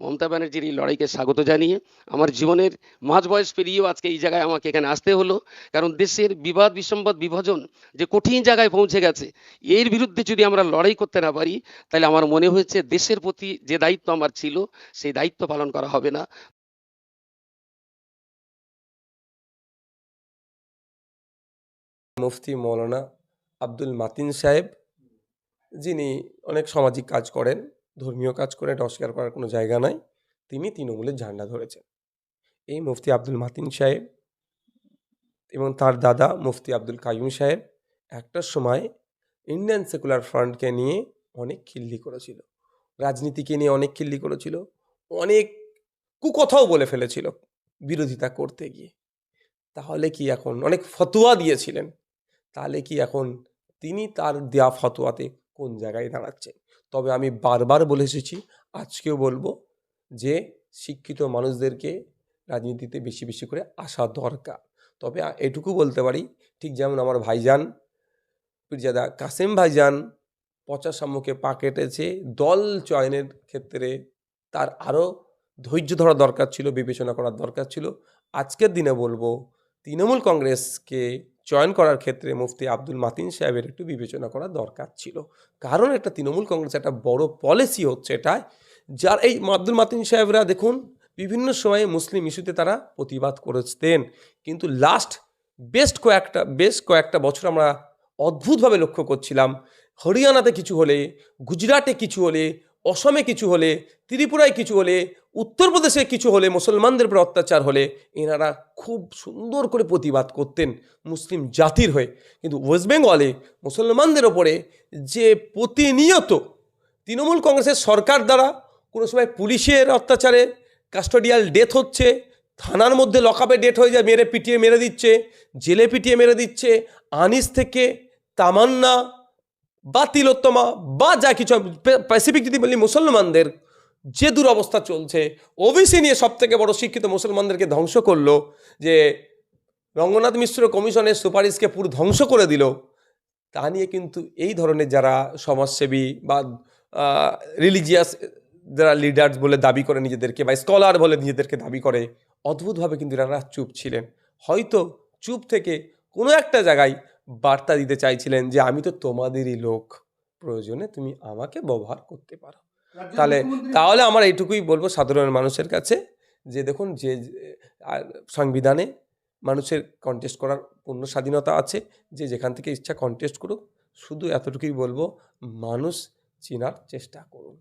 মমতা ব্যানার্জির এই লড়াইকে স্বাগত জানিয়ে আমার জীবনের মাঝ বয়স পেরিয়েও আজকে এই জায়গায় আমাকে এখানে আসতে হলো। কারণ দেশের বিবাদ বিসম্বাদ বিভাজন যে কঠিন জায়গায় পৌঁছে গেছে, এর বিরুদ্ধে যদি আমরা লড়াই করতে না পারি, তাহলে আমার মনে হয়েছে দেশের প্রতি যে দায়িত্ব আমার ছিল সেই দায়িত্ব পালন করা হবে না। মুফতি মৌলানা আব্দুল মাতিন সাহেব, যিনি অনেক সামাজিক কাজ করেন, ধর্মীয় কাজ করেন, এটা অস্বীকার করার কোনো জায়গা নাই। তিনি তৃণমূলের ঝান্ডা ধরেছেন। এই মুফতি আব্দুল মাতিন সাহেব এবং তার দাদা মুফতি আব্দুল কাইয়ুম সাহেব একটা সময় ইন্ডিয়ান সেকুলার ফ্রন্টকে নিয়ে অনেক খিল্লি করেছিল, রাজনীতিকে নিয়ে অনেক খিল্লি করেছিল, অনেক কুকথাও বলে ফেলেছিল বিরোধিতা করতে গিয়ে। তাহলে কি এখন অনেক ফতোয়া দিয়েছিলেন, তাহলে কি এখন তিনি তার দেয়া ফতোয়াতে কোন জায়গায় দাঁড়াচ্ছেন? তবে আমি বারবার বলে এসেছি, আজকেও বলবো যে শিক্ষিত মানুষদেরকে রাজনীতিতে বেশি বেশি করে আসা দরকার। তবে এটুকু বলতে পারি, ঠিক যেমন আমার ভাইজান পীরজাদা কাসেম ভাইজান পচা সাম্যকে পা কেটেছে, দল চয়নের ক্ষেত্রে তার আরও ধৈর্য ধরা দরকার ছিল, বিবেচনা করার দরকার ছিল। আজকের দিনে বলবো তৃণমূল কংগ্রেসকে চয়ন করার ক্ষেত্রে মুফতি আব্দুল মাতিন সাহেবের একটু বিবেচনা করা দরকার ছিল। কারণ একটা তৃণমূল কংগ্রেস একটা বড় পলিসি হচ্ছে এটাই, যার এই আব্দুল মাতিন সাহেবরা দেখুন বিভিন্ন সময়ে মুসলিম ইস্যুতে তারা প্রতিবাদ করেছেন, কিন্তু বেশ কয়েকটা বছর আমরা অদ্ভুতভাবে লক্ষ্য করছিলাম, হরিয়ানাতে কিছু হলে, গুজরাটে কিছু হলে, অসমে কিছু হলে, ত্রিপুরায় কিছু হলে, উত্তরপ্রদেশে কিছু হলে, মুসলমানদের উপর অত্যাচার হলে এনারা খুব সুন্দর করে প্রতিবাদ করতেন মুসলিম জাতির হয়ে। কিন্তু ওয়েস্ট বেঙ্গলে মুসলমানদের ওপরে যে প্রতিনিয়ত তৃণমূল কংগ্রেসের সরকার দ্বারা কোনো সময় পুলিশের অত্যাচারে কাস্টোডিয়াল ডেথ হচ্ছে, থানার মধ্যে লকআপে ডেথ হয়ে যায়, পিটিয়ে মেরে দিচ্ছে, জেলে পিটিয়ে মেরে দিচ্ছে, আনিস থেকে তামান্না বা তিলোত্তমা বা যা কিছু, স্পেসিফিক যদি বলি মুসলমানদের যে দুরবস্থা চলছে, ওবিসি নিয়ে সব থেকে বড় শিক্ষিত মুসলমানদেরকে ধ্বংস করলো, যে রঙ্গনাথ মিশ্র কমিশনের সুপারিশকে পুরো ধ্বংস করে দিল, তা নিয়ে কিন্তু এই ধরনের যারা সমাজসেবী বা রিলিজিয়াস যারা লিডার্স বলে দাবি করে নিজেদেরকে, বা স্কলার বলে নিজেদেরকে দাবি করে, অদ্ভুতভাবে কিন্তু এনারা চুপ ছিলেন। হয়তো চুপ থেকে কোনো একটা জায়গায় বার্তা দিতে চাইছিলেন যে আমি তো তোমাদেরই লোক, প্রয়োজনে তুমি আমাকে ব্যবহার করতে পারো। তাহলে আমার এইটুকুই বলবো সাধারণ মানুষের কাছে, যে দেখুন যে সংবিধানে মানুষের কন্টেস্ট করার পূর্ণ স্বাধীনতা আছে, যে যেখান থেকে ইচ্ছা কন্টেস্ট করুক, শুধু এতটুকুই বলবো মানুষ চেনার চেষ্টা করুন।